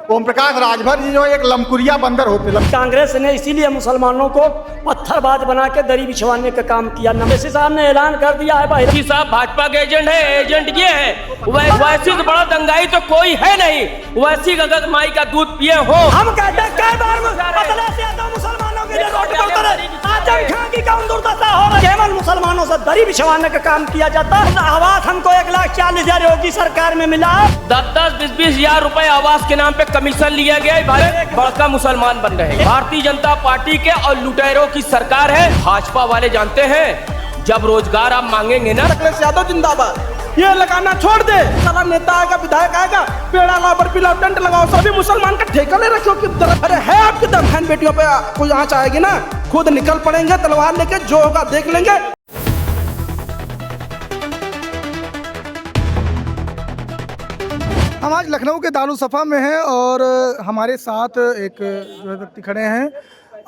ओम प्रकाश राजभर जी जो एक लमकुरिया बंदर होते। कांग्रेस ने इसीलिए मुसलमानों को पत्थरबाज बना के दरी बिछवाने का काम किया। नमेसी साहब ने ऐलान कर दिया है भाई साहब भाजपा के एजेंट है, एजेंट ये है। वैसी तो बड़ा दंगाई तो कोई है नहीं, वैसी अगर माई का दूध पिए हो। हम कहते हैं कई बार मुसलमानों के लिए रोड पर उतरे। आजम खान की कौन दुर्दशा हो रही है? केवल मुसलमानों से दरी बिछवाने का काम किया जाता है। आवास हमको 1,40,000 योगी सरकार में मिला। 10-10, 20-20 हजार रुपए आवास के नाम पे कमीशन लिया गया। भारत बड़का मुसलमान बन रहे। भारतीय जनता पार्टी के और लुटेरों की सरकार है। भाजपा वाले जानते हैं जब रोजगार आप मांगेंगे ना। अखिलेश यादव जिंदाबाद, ये लगाना छोड़ दे। सारा नेता आएगा, विधायक आएगा, पेड़ा लाओ, बर्फी लाओ, टेंट लगाओ, सभी मुसलमान का ठेका ले रखो कि अरे है आपकी दम। बहन बेटियों पे कोई आँच आएगी ना, खुद निकल पड़ेंगे तलवार लेके, जो होगा देख लेंगे। हम आज लखनऊ के दारुसफा में हैं और हमारे साथ एक जो है व्यक्ति खड़े हैं।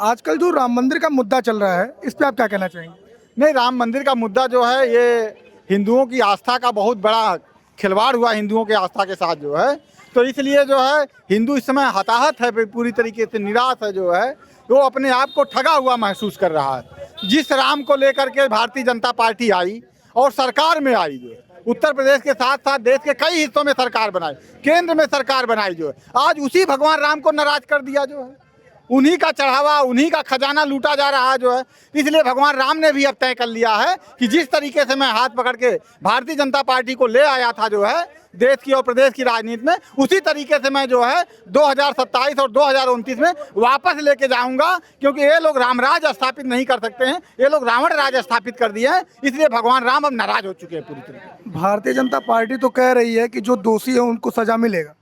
आजकल जो राम मंदिर का मुद्दा चल रहा है, इस पे आप क्या कहना चाहेंगे? नहीं, राम मंदिर का मुद्दा जो है ये हिंदुओं की आस्था का बहुत बड़ा खिलवाड़ हुआ हिंदुओं के आस्था के साथ जो है। तो इसलिए जो है हिंदू इस समय हताहत है, पूरी तरीके से निराश है। जो है वो अपने आप को ठगा हुआ महसूस कर रहा है। जिस राम को लेकर के भारतीय जनता पार्टी आई और सरकार में आई, जो उत्तर प्रदेश के साथ साथ देश के कई हिस्सों में सरकार बनाई, केंद्र में सरकार बनाई, जो है आज उसी भगवान राम को नाराज कर दिया। जो है उन्हीं का चढ़ावा, उन्हीं का खजाना लूटा जा रहा है। जो है इसलिए भगवान राम ने भी अब तय कर लिया है कि जिस तरीके से मैं हाथ पकड़ के भारतीय जनता पार्टी को ले आया था जो है देश की और प्रदेश की राजनीति में, उसी तरीके से मैं जो है 2027 और 2029 में वापस लेके जाऊंगा। क्योंकि ये लोग रामराज स्थापित नहीं कर सकते हैं, ये लोग रावण राज स्थापित कर दिए हैं। इसलिए भगवान राम अब नाराज हो चुके हैं पूरी तरीके। भारतीय जनता पार्टी तो कह रही है कि जो दोषी है उनको सजा मिलेगा।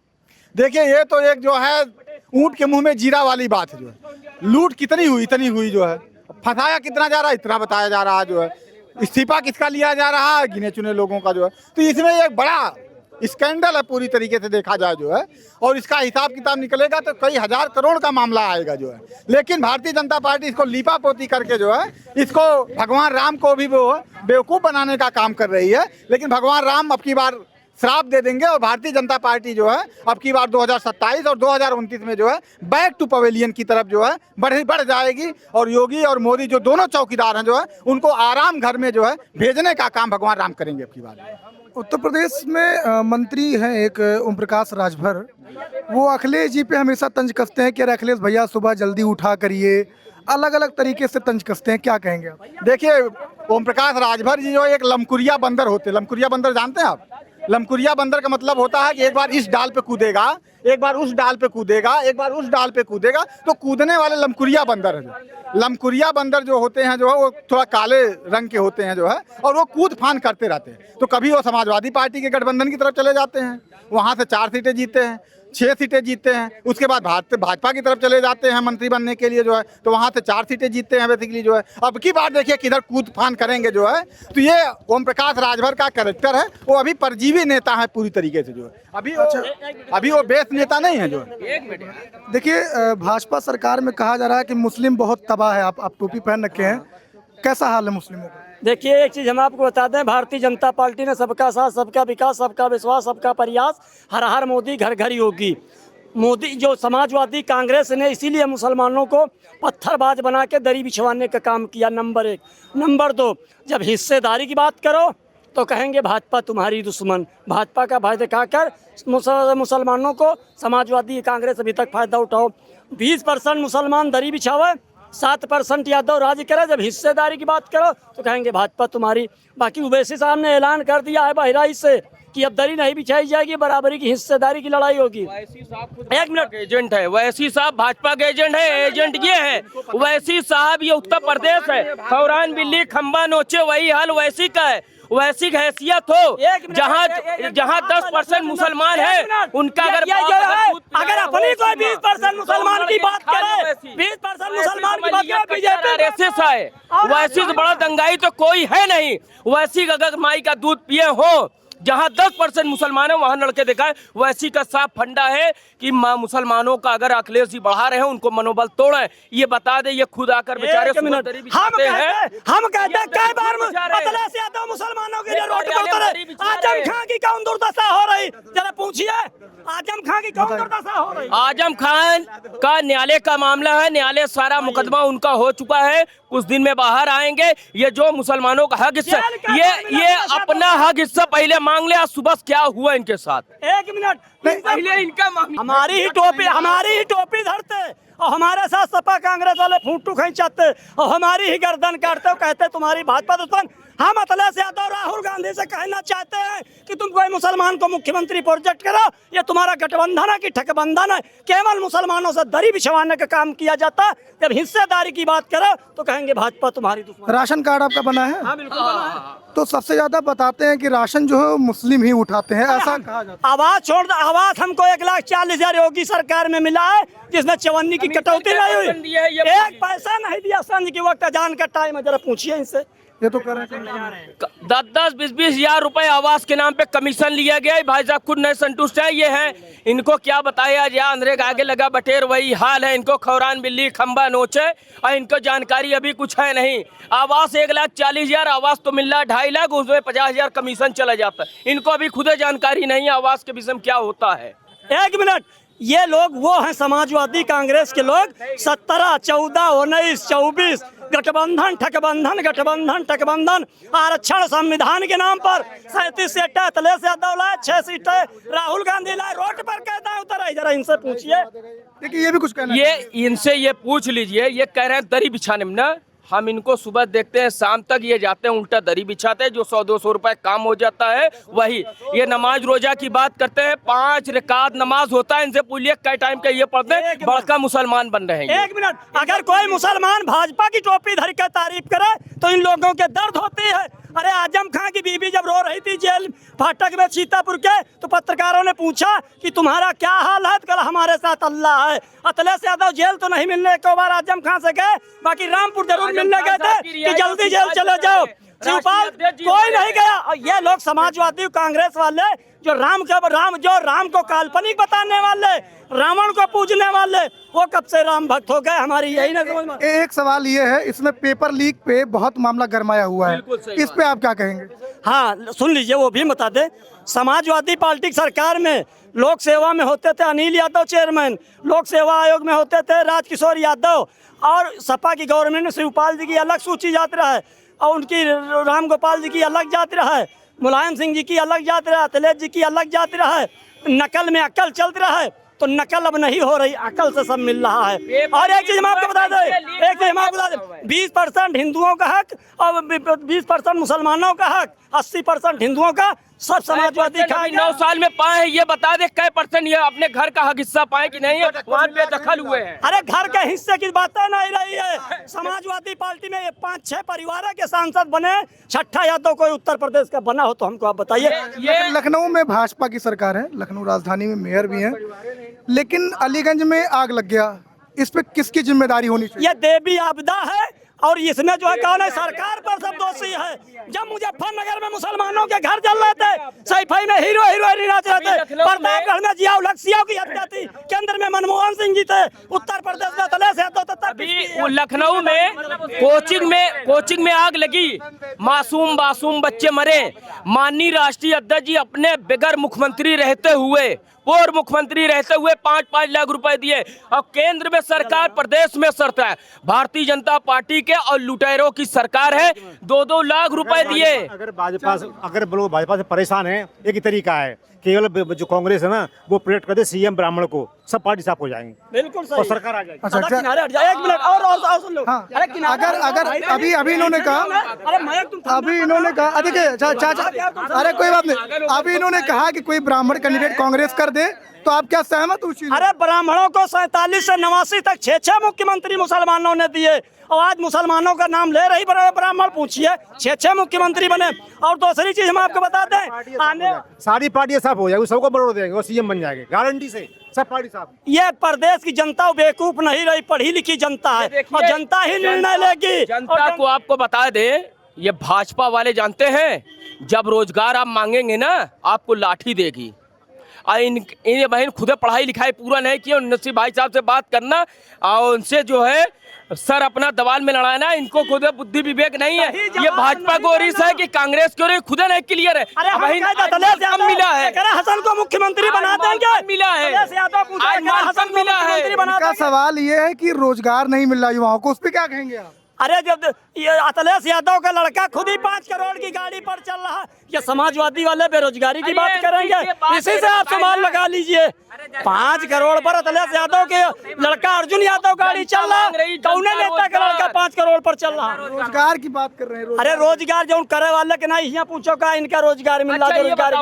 देखिए, ये तो एक जो है ऊंट के मुंह में जीरा वाली बात है। जो है लूट कितनी हुई इतनी हुई, जो है फंसाया कितना जा रहा है इतना बताया जा रहा है। जो है इस्तीफा किसका लिया जा रहा है, गिने चुने लोगों का। जो है तो इसमें एक बड़ा स्कैंडल है पूरी तरीके से देखा जाए। जो है और इसका हिसाब किताब निकलेगा तो कई हजार करोड़ का मामला आएगा। जो है लेकिन भारतीय जनता पार्टी इसको लीपापोती करके जो है इसको भगवान राम को भी वो बेवकूफ़ बनाने का काम कर रही है। लेकिन भगवान राम अब की बार श्राप दे देंगे और भारतीय जनता पार्टी जो है अब की बार 2027 और 2029 में जो है बैक टू पवेलियन की तरफ जो है बढ़ जाएगी। और योगी और मोदी जो दोनों चौकीदार हैं जो है उनको आराम घर में जो है भेजने का काम भगवान राम करेंगे अब की बार। उत्तर प्रदेश में मंत्री हैं एक ओम प्रकाश राजभर, वो अखिलेश जी पे हमेशा तंज कसते हैं कि अरे अखिलेश भैया सुबह जल्दी उठा करिए, अलग अलग तरीके से तंज कसते हैं। क्या कहेंगे आप? देखिए, ओम प्रकाश राजभर जी जो एक लमकुरिया बंदर होते। लमकुरिया बंदर जानते हैं आप? लमकुरिया बंदर का मतलब होता है कि एक बार इस डाल पे कूदेगा, एक बार उस डाल पे कूदेगा, एक बार उस डाल पे कूदेगा, तो कूदने वाले लमकुरिया बंदर है। लमकुरिया बंदर जो होते हैं जो है वो थोड़ा काले रंग के होते हैं जो है, और वो कूद फान करते रहते हैं। तो कभी वो समाजवादी पार्टी के गठबंधन की तरफ चले जाते हैं, वहाँ से 4 सीटें जीतते हैं, 6 सीटें जीतते हैं। उसके बाद भाजपा की तरफ चले जाते हैं मंत्री बनने के लिए जो है, तो वहाँ से 4 सीटें जीतते हैं बेसिकली। जो है अब की बार देखिए किधर कूद फान करेंगे। जो है तो ये ओम प्रकाश राजभर का कैरेक्टर है, वो अभी परजीवी नेता है पूरी तरीके से। जो है अभी वो बेस नेता नहीं है। जो है देखिए, भाजपा सरकार में कहा जा रहा है कि मुस्लिम बहुत तबाह है। आप टोपी पहन रखे हैं, कैसा हाल है मुस्लिमों का? देखिए, एक चीज़ हम आपको बता दें, भारतीय जनता पार्टी ने सबका साथ, सबका विकास, सबका विश्वास, सबका प्रयास, हर हर मोदी घर घर योगी। मोदी जो समाजवादी कांग्रेस ने इसीलिए मुसलमानों को पत्थरबाज बना के दरी बिछवाने का काम किया, नंबर 1। नंबर 2, जब हिस्सेदारी की बात करो तो कहेंगे भाजपा तुम्हारी दुश्मन। भाजपा का फायदा खाकर मुसलमानों को समाजवादी कांग्रेस अभी तक फ़ायदा उठाओ। 20% मुसलमान दरी बिछावे, 7% यादव राज करे। जब हिस्सेदारी की बात करो तो कहेंगे भाजपा तुम्हारी। बाकी ओवैसी साहब ने ऐलान कर दिया है बहराइच से कि अब दरी नहीं बिछाई जाएगी, बराबरी की हिस्सेदारी की लड़ाई होगी। एक मिनट, एजेंट है वैसी साहब, भाजपा के एजेंट है, एजेंट ये है। वैसी साहब ये उत्तर प्रदेश है, खौरान बिल्ली खंबा नोचे, वही हाल वैसी का है। वैसी हैसियत हो जहाँ 10% मुसलमान है उनका अगर अपनी कोई 20% मुसलमान की बात करे, 20% मुसलमान की बात करे, वैसी तो बड़ा दंगाई तो कोई है नहीं। वैसी अगर माई का दूध पिए हो जहां 10% मुसलमान है वहां लड़के दिखाए। वैसी का साफ फंडा है कि मुसलमानों का अगर अखिलेश जी बढ़ा रहे हैं उनको मनोबल तोड़े, ये बता दे। ये खुद आकर बेचारे हम कहते कई बार अखिलेश यादव मुसलमानों के लिए रोड पर उतरे। आजम खान की कौन दुर्दशा हो रही, जरा पूछिए आजम खान की कौन दुर्दशा हो रही। आजम खान का न्यायालय का मामला है, न्यायालय सारा मुकदमा उनका हो चुका है, कुछ दिन में बाहर आएंगे। ये जो मुसलमानों का हक हिस्सा, ये अपना हक हिस्सा पहले मांग ले। आज सुबह क्या हुआ इनके साथ, 1 मिनट पहले इनका हमारी ही टोपी धरते और हमारे साथ सपा कांग्रेस वाले फूटू खींचाते और हमारी ही गर्दन काटते और कहते तुम्हारी भाजपा दुश्मन। हम अखिलेश यादव राहुल गांधी से कहना चाहते हैं कि तुम कोई मुसलमान को मुख्यमंत्री प्रोजेक्ट करो, ये तुम्हारा गठबंधन है कि ठगबंधन है। केवल मुसलमानों से दरी बिछवाने का काम किया जाता। जब हिस्सेदारी की बात करो तो कहेंगे भाजपा तुम्हारी दुश्मन। राशन कार्ड आपका बना है? हाँ बिल्कुल बना है। तो सबसे ज्यादा बताते हैं कि राशन जो है वो मुस्लिम ही उठाते हैं, ऐसा कहा जाता है। आवाज छोड़ दो, आवाज हमको 1,40,000 योगी सरकार में मिला है, जिसमें चवन्नी की कटौती नहीं हुई, एक पैसा नहीं दिया। संज के वक्त अजान का टाइम है, जरा पूछिए इनसे। ये तो कर रहे हैं 10-10, 20-20 हजार रुपए आवास के नाम पे कमीशन लिया गया है। भाई साहब खुद नहीं संतुष्ट है। ये है, इनको क्या बताया जाए, अंधेरे आगे लगा बटेर वही हाल है। इनको खौरान बिल्ली खंबा नोचे और इनको जानकारी अभी कुछ है नहीं। आवास 1,40,000 आवास तो मिल रहा है 2.5 लाख, उसमें 50,000 कमीशन चला जाता है। इनको अभी खुद जानकारी नहीं आवास के विषय में क्या होता है। 1 मिनट, ये लोग वो हैं समाजवादी कांग्रेस के लोग, 17, 14, 19, 24 गठबंधन ठगबंधन, गठबंधन ठगबंधन। आरक्षण संविधान के नाम पर 37 सीटें अखिलेश यादव लाए, 6 सीटें राहुल गांधी लाए, रोड पर कहता है उतर। जरा इनसे पूछिए। देखिए ये भी कुछ कहना ये इनसे ये पूछ लीजिए, ये कह रहे हैं दरी बिछाने में ना। हम इनको सुबह देखते हैं, शाम तक ये जाते हैं उल्टा दरी बिछाते हैं। जो 100-200 रुपए काम हो जाता है वही। ये नमाज रोजा की बात करते हैं, 5 रकात नमाज होता है। इनसे पूछिए कई टाइम का ये पढ़ते हैं, बड़का मुसलमान बन रहे हैं। 1 मिनट, अगर कोई मुसलमान भाजपा की टोपी धर के तारीफ करे तो इन लोगों के दर्द होती है। अरे आजम खान की बीबी जब रो रही थी जेल फाटक में सीतापुर के, तो पत्रकारों ने पूछा कि तुम्हारा क्या हाल है, तो कहा हमारे साथ अल्लाह है। अखिलेश यादव जेल तो नहीं मिलने को बार आजम खान से गए, बाकी रामपुर जरूर मिलने गए थे कि जल्दी जेल चले जाओ। शिवपाल कोई नहीं गया। और ये लोग समाजवादी कांग्रेस वाले जो राम को काल्पनिक बताने वाले, रावण को पूजने वाले, वो कब से राम भक्त हो गए, हमारी यही ना समझ में। एक सवाल ये है, इसमें पेपर लीक पे बहुत मामला गरमाया हुआ है, इस पे आप क्या कहेंगे? हाँ सुन लीजिए, वो भी बता दे। समाजवादी पार्टी सरकार में लोक सेवा में होते थे अनिल यादव चेयरमैन, लोक सेवा आयोग में होते थे राजकिशोर यादव, और सपा की गवर्नमेंट में शिवपाल जी की अलग सूची जाती रहा है और उनकी राम गोपाल जी की अलग जाती रहा है, मुलायम सिंह जी की अलग जाती रहा है, अखिलेश जी की अलग जाती रहा है। नकल में अकल चलती रहा है, तो नकल अब नहीं हो रही, अकल से सब मिल रहा है। और एक चीज हम आपको बता दें, 20% हिंदुओं का हक और 20% मुसलमानों का हक, 80% हिंदुओं का, सब समाजवादी खा 9 साल में पाए हैं। ये बता दे कै % ये अपने घर का हक हिस्सा पाए कि नहीं है, वहाँ पे दखल हुए हैं। अरे घर के हिस्से की बातें नहीं रही है। समाजवादी पार्टी में 5-6 परिवार के सांसद बने, 6ठा यादव कोई उत्तर प्रदेश का बना हो तो हमको आप बताइए। ये लखनऊ में भाजपा की सरकार है, लखनऊ राजधानी में मेयर भी हैं, लेकिन अलीगंज में आग लग गया, इस पे किसकी जिम्मेदारी होनी चाहिए? ये देवी आपदा है और इसमें जो है कौन है, सरकार पर सब दोषी है। जब मुजफ्फरनगर में मुसलमानों के घर जल रहे थे, सैफई में हीरो हीरोइन नाच रहे थे, प्रतापगढ़ में जिया उल हक सियाओं की हत्या थी, केंद्र में मनमोहन सिंह जी थे, उत्तर प्रदेश में अखिलेश यादव थे। अभी लखनऊ में कोचिंग में आग लगी, मासूम बच्चे मरे। माननीय राष्ट्रीय अध्यक्ष जी अपने बगैर मुख्यमंत्री रहते हुए, पूर्व मुख्यमंत्री रहते हुए 5-5 लाख रुपए दिए, और केंद्र में सरकार, प्रदेश में सरकार है भारतीय जनता पार्टी के और लुटेरों की सरकार है, 2-2 लाख रुपए दिए। अगर लोग भाजपा से परेशान हैं, एक ही तरीका है, केवल जो कांग्रेस है ना वो प्रोटेक्ट कर दे सीएम ब्राह्मण को, सब पार्टी साफ हो जाएंगे, बिल्कुल सही, और सरकार आ जाएगी। अच्छा, किनारे हट जाए। 1 मिनट और सुन लो। हाँ, अगर अभी इन्होंने कहा, अभी इन्होंने कहा, देखिए चाचा, अरे कोई बात नहीं, अभी इन्होंने कहा कि कोई ब्राह्मण कैंडिडेट कांग्रेस कर दे, तो आप क्या सहमत हो उस चीज? अरे ब्राह्मणों को 47 से 89 तक 6 मुख्यमंत्री मुसलमानों ने दिए, और आज मुसलमानों का नाम ले रही ब्राह्मण, पूछिए 6 मुख्यमंत्री बने। और दूसरी चीज हम आपको बता दें, आने सारी पार्टियां साफ हो जाएगी, सबको बरोड़ देंगे और सीएम बन जाएंगे, गारंटी से सब पार्टी साफ। ये प्रदेश की जनता बेवकूफ नहीं रही, पढ़ी लिखी जनता है, और जनता ही निर्णय लेगी। जनता को आपको बता दे, ये भाजपा वाले जानते हैं, जब रोजगार आप मांगेंगे ना, आपको लाठी देगी। और इन बहन खुद पढ़ाई लिखाई पूरा नहीं किया, नसीब भाई साहब से बात करना और उनसे जो है सर अपना दबाल में लड़ाना, इनको खुद बुद्धि विवेक नहीं है। ये भाजपा को रिस है कि कांग्रेस की ओर खुद नहीं क्लियर है। अरे कम मिला है, हसन को मुख्यमंत्री बना देंगे, मिला है, हसन मिला है। इनका सवाल ये है कि रोजगार नहीं मिल रहा युवाओं को, उस पर क्या कहेंगे आप? अरे जब ये अखिलेश यादव का लड़का खुद ही 5 करोड़ की गाड़ी पर चल रहा है, ये समाजवादी वाले बेरोजगारी की बात करेंगे? इसी से आप सवाल लगा लीजिए। 5 करोड़ पर अखिलेश यादव के लड़का अर्जुन यादव गाड़ी चल रहा है, कौन नेता का लड़का 5 करोड़ पर चल रहा है? रोजगार की बात कर रहे हैं। अरे रोजगार जो करे वाले के नहीं, यहाँ पूछो का इनका रोजगार मिल रहा है? रोजगार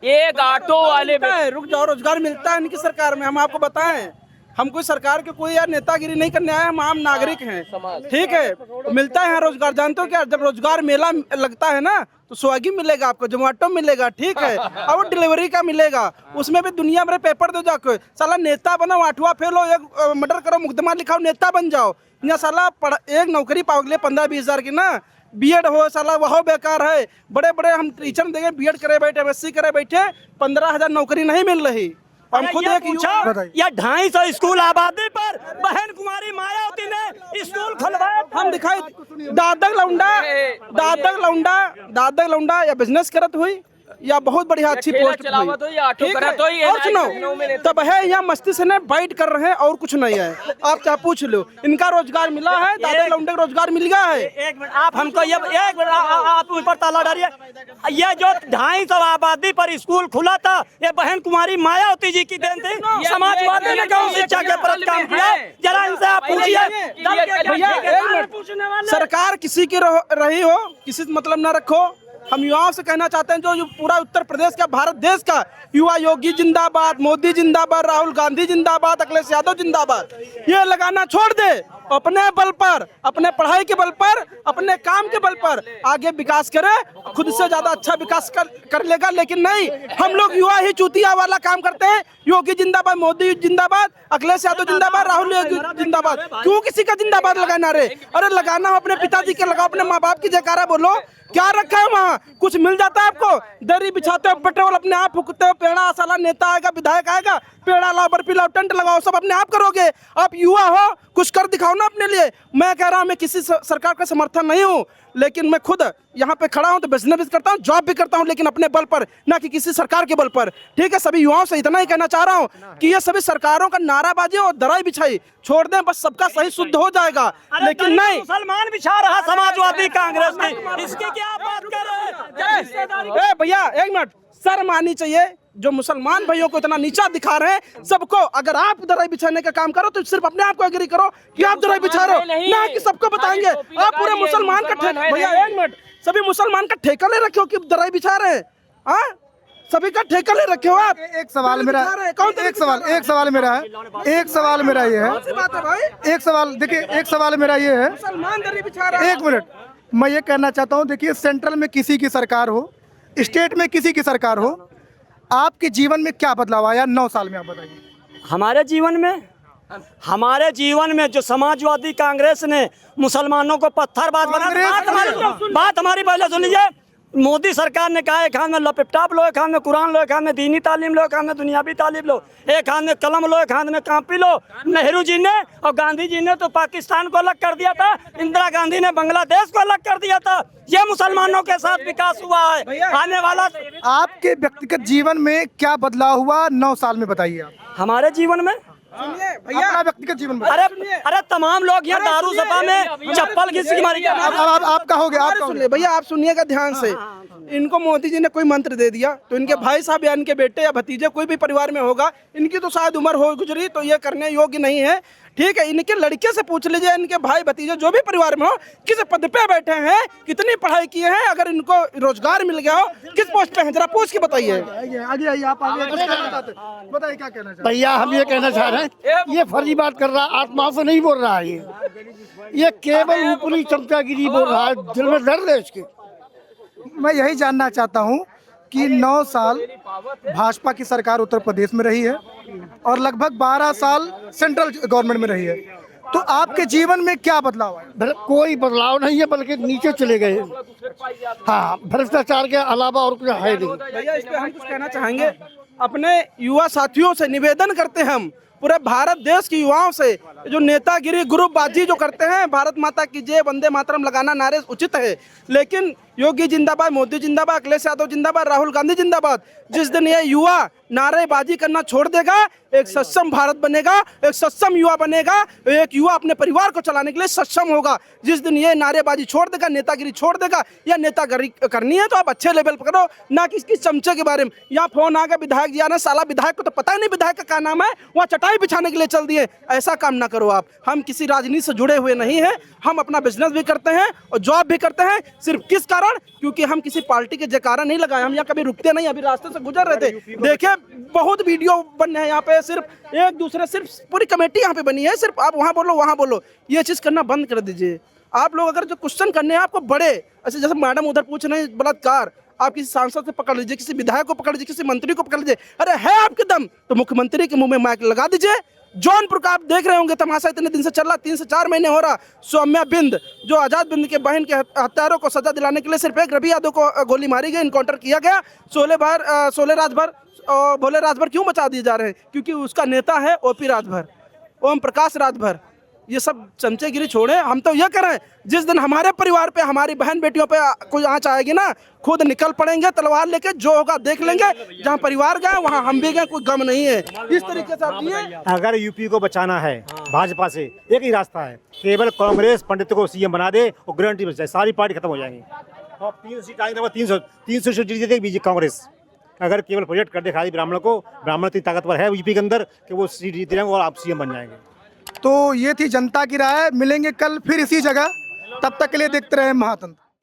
एक ऑटो वाले रुक जाओ, रोजगार मिलता है इनकी सरकार में। हम आपको बताएं, हम कोई सरकार के कोई यार नेतागिरी नहीं करने आए, हम आम नागरिक हैं, ठीक है। मिलता है रोजगार, जानते हो क्या? जब रोजगार मेला लगता है ना, तो स्विगी मिलेगा आपको, जोमेटो मिलेगा, ठीक है, और डिलीवरी का मिलेगा। उसमें भी दुनिया भर पेपर दो जाके, साला नेता बनो, 8वां फेल हो, एक मर्डर करो, मुकदमा लिखाओ, नेता बन जाओ। यहाँ साला एक नौकरी पाओगे 15-20 हजार की ना, बीएड हो साला वह बेकार है। बड़े बड़े हम टीचर देंगे, बीएड करे बैठे, एमएससी करे बैठे, 15,000 नौकरी नहीं मिल रही। हम खुद एक या 250 स्कूल आबादी पर बहन कुमारी मायावती ने स्कूल खुलवाया। हम दिखाई दादक लौंडा या बिजनेस करत हुई या बहुत बढ़िया अच्छी पोस्ट ठीक है। और सुनो, तब है यहाँ मस्ती से बाइट कर रहे हैं और कुछ नहीं है। आप क्या पूछ लो, इनका रोजगार मिला है, दादा लौंडे को रोजगार मिल गया है। एक मिनट आप हमको ये एक मिनट आप ऊपर ताला डालिए। ये जो 250 आबादी पर स्कूल खुला था, ये बहन कुमारी मायावती जी की देन थी। समाजवादी ने कौन शिक्षा के प्रति काम किया? जरा इनसे आप पूछिए। सरकार किसी की रही हो, किसी से मतलब न रखो। हम युवाओं से कहना चाहते हैं, जो पूरा उत्तर प्रदेश का, भारत देश का युवा, योगी जिंदाबाद, मोदी जिंदाबाद, राहुल गांधी जिंदाबाद, अखिलेश यादव जिंदाबाद, ये लगाना छोड़ दे। अपने बल पर, अपने पढ़ाई के बल पर, अपने काम के बल पर आगे विकास करे, खुद से ज्यादा अच्छा विकास कर लेगा। लेकिन नहीं, हम लोग युवा ही चूतिया वाला काम करते हैं। योगी जिंदाबाद, मोदी जिंदाबाद, अखिलेश यादव जिंदाबाद, राहुल जिंदाबाद। क्यों किसी का जिंदाबाद लगाना रे? अरे लगाना हो अपने पिताजी के लगाओ, अपने माँ बाप की जयकारा बोलो। क्या रखा है वहाँ? कुछ मिल जाता है आपको? दरी बिछाते हो, पेट्रोल अपने आप फूकते हो, पेड़ा साला नेता आएगा, विधायक आएगा, पेड़ा लाओ, बर्फी लाओ, टेंट लगाओ, सब अपने आप करोगे। आप युवा हो, कुछ कर दिखाओ ना अपने लिए। मैं कह रहा हूँ, मैं किसी सरकार का समर्थन नहीं हूँ, लेकिन मैं खुद यहाँ पे खड़ा हूँ तो बिजनेस भी करता हूँ, जॉब भी करता हूँ, लेकिन अपने बल पर, ना कि किसी सरकार के बल पर। ठीक है, सभी युवाओं से इतना ही कहना चाह रहा हूँ कि ये सभी सरकारों का नाराबाजी और दराई बिछाई छोड़ दें, बस सबका सही शुद्ध हो जाएगा। लेकिन नहीं, मुसलमान बिछा रहा समाजवादी कांग्रेस की, इसकी क्या बात कर रहे हैं? भैया एक मिनट, शर्म आनी चाहिए। जो मुसलमान भाइयों को इतना नीचा दिखा रहे हैं सबको। अगर आप दराई बिछाने का काम करो तो सिर्फ अपने आप को एग्री करो कि आप दराई बिछा रहे हो, ना कि सबको बताएंगे। आप पूरे मुसलमान का ठेका, भैया एक मिनट, सभी मुसलमान का ठेका ले रखे हो कि दराई बिछा रहे हैं? हाँ, सभी का ठेका ले रखे हो आप। एक सवाल मेरा, एक सवाल मेरा है, एक सवाल मेरा ये है, एक सवाल देखिए, एक सवाल मेरा ये है, मुसलमान दराई बिछा रहे हैं। एक मिनट, मैं ये कहना चाहता हूँ, देखिए सेंट्रल में किसी की सरकार हो, स्टेट में किसी की सरकार हो, आपके जीवन में क्या बदलाव आया 9 साल में, आप बताइए। हमारे जीवन में जो समाजवादी कांग्रेस ने मुसलमानों को पत्थरबाज बना, बात हमारी पहले सुन लीजिए। मोदी सरकार ने कहा एक हाथ में लैपटॉप लो, एक हाथ में कुरान लो, एक हाथ में दीनी तालीम लो, एक हाथ में दुनियावी तालीम लो, एक हाथ में कलम लो, एक हाथ में कापी लो। नेहरू जी ने और गांधी जी ने तो पाकिस्तान को अलग कर दिया था, इंदिरा गांधी ने बांग्लादेश को अलग कर दिया था। ये मुसलमानों के साथ विकास हुआ है। आने वाला आपके व्यक्तिगत जीवन में क्या बदलाव हुआ 9 साल में, बताइए आप। हमारे जीवन में भैया अपना व्यक्तिगत जीवन में। अरे तमाम लोग यहाँ दारू सपा में चप्पल किसी की मारी। आप कहोगे, आप सुनिए भैया, आप सुनिएगा ध्यान से। इनको मोदी जी ने कोई मंत्र दे दिया तो इनके भाई साहब या इनके बेटे या भतीजे कोई भी परिवार में होगा, इनकी तो शायद उम्र हो गुजरी तो ये करने योग्य नहीं है। ठीक है, इनके लड़के से पूछ लीजिए, इनके भाई भतीजे जो भी परिवार में हो, किस पद पे बैठे हैं, कितनी पढ़ाई किए हैं, अगर इनको रोजगार मिल गया हो, किस पोस्ट पे हैं, जरा पूछ के बताइए। आगे आइए, आप आगे बताइए क्या कहना चाहते हैं। भैया हम ये कहना चाह रहे हैं, ये फर्जी बात कर रहा है, आत्मा से नहीं बोल रहा है। ये केवल ऊपरी चमचागिरी बोल रहा है, दिल में दर्द है इसके। मैं यही जानना चाहता हूँ कि 9 साल भाजपा की सरकार उत्तर प्रदेश में रही है और लगभग 12 साल सेंट्रल गवर्नमेंट में रही है। तो आपके जीवन में क्या बदलाव आया? कोई बदलाव नहीं है, बल्कि नीचे चले गए। हाँ, भ्रष्टाचार के अलावा और कुछ है नहीं। भैया इस पे हम कुछ कहना चाहेंगे। अपने युवा साथियों से निवेदन करते हैं हम, पूरे भारत देश के युवाओं से, जो नेतागिरी ग्रुपबाजी जो करते हैं, भारत माता की जय, वंदे मातरम लगाना नारे उचित है, लेकिन योगी जिंदाबाद, मोदी जिंदाबाद, अखिलेश यादव जिंदाबाद, राहुल गांधी जिंदाबाद। जिस दिन ये युवा नारेबाजी करना छोड़ देगा, एक सक्षम भारत बनेगा, एक सक्षम युवा बनेगा, एक युवा अपने परिवार को चलाने के लिए सक्षम होगा। जिस दिन ये नारेबाजी छोड़ देगा, नेतागिरी छोड़ देगा, या नेतागिरी करनी है तो आप अच्छे लेवल पर करो, ना कि इसकी चमचे के बारे में। यहाँ फोन आ गया विधायक जी आना, साला विधायक को तो पता ही नहीं विधायक का क्या नाम है, वहाँ चटाई बिछाने के लिए चल दिए। ऐसा काम ना करो आप। हम किसी राजनीति से जुड़े हुए नहीं हैं, हम अपना बिजनेस भी करते हैं और जॉब भी करते हैं। सिर्फ किस कारण? क्योंकि हम किसी पार्टी के जयकारा नहीं लगाए, हम यहाँ कभी रुकते नहीं। अभी रास्ते से गुजर रहे थे, देखिए बहुत वीडियो बन रहे हैं यहाँ पे, सिर्फ एक दूसरे, सिर्फ पूरी कमेटी यहाँ पे बनी है, सिर्फ आप वहाँ बोलो वहाँ बोलो। ये चीज़ करना बंद कर दीजिए। आप लोग अगर जो क्वेश्चन करने हैं आपको बड़े, ऐसे जैसे मैडम उधर पूछ रहे हैं बलात्कार, आप किसी सांसद से पकड़ लीजिए, किसी विधायक को पकड़ लीजिए, किसी मंत्री को पकड़ लीजिए। अरे है आपके दम तो मुख्यमंत्री के मुंह में माइक लगा दीजिए। जौनपुर का आप देख रहे होंगे तमाशा, इतने दिन से चल रहा, 3 से 4 महीने हो रहा। सौम्या बिंद, जो आजाद बिंद के बहन के हत्यारों को सजा दिलाने के लिए सिर्फ एक रवि यादव को गोली मारी गई, इनकाउंटर किया गया। शोले राजभर और भोले राजभर क्यों बचा दिए जा रहे हैं? क्योंकि उसका नेता है ओपी राजभर, ओम प्रकाश राजभर। ये सब चमचेगिरी छोड़े। हम तो ये करें, जिस दिन हमारे परिवार पे, हमारी बहन बेटियों पे कोई आँच आएगी ना, खुद निकल पड़ेंगे तलवार लेके, जो होगा देख लेंगे। जहाँ परिवार गए वहाँ हम भी गए, कोई गम नहीं है। इस तरीके से आप ये, अगर यूपी को बचाना है भाजपा से, एक ही रास्ता है, केवल कांग्रेस पंडित को सीएम बना दे और गारंटी बच जाए, सारी पार्टी खत्म हो जाएंगी। और 300 सीट आएंगे, 300 सीट जीत जाएगी बीजेपी कांग्रेस। अगर केवल प्रोजेक्ट कर दे खाली ब्राह्मण को, ब्राह्मण इतनी ताकतवर है यूपी के अंदर कि वो सीट जीत जाएंगे और आप सीएम बन जाएंगे। तो ये थी जनता की राय। मिलेंगे कल फिर इसी जगह, तब तक के लिए देखते रहे महातंत्र।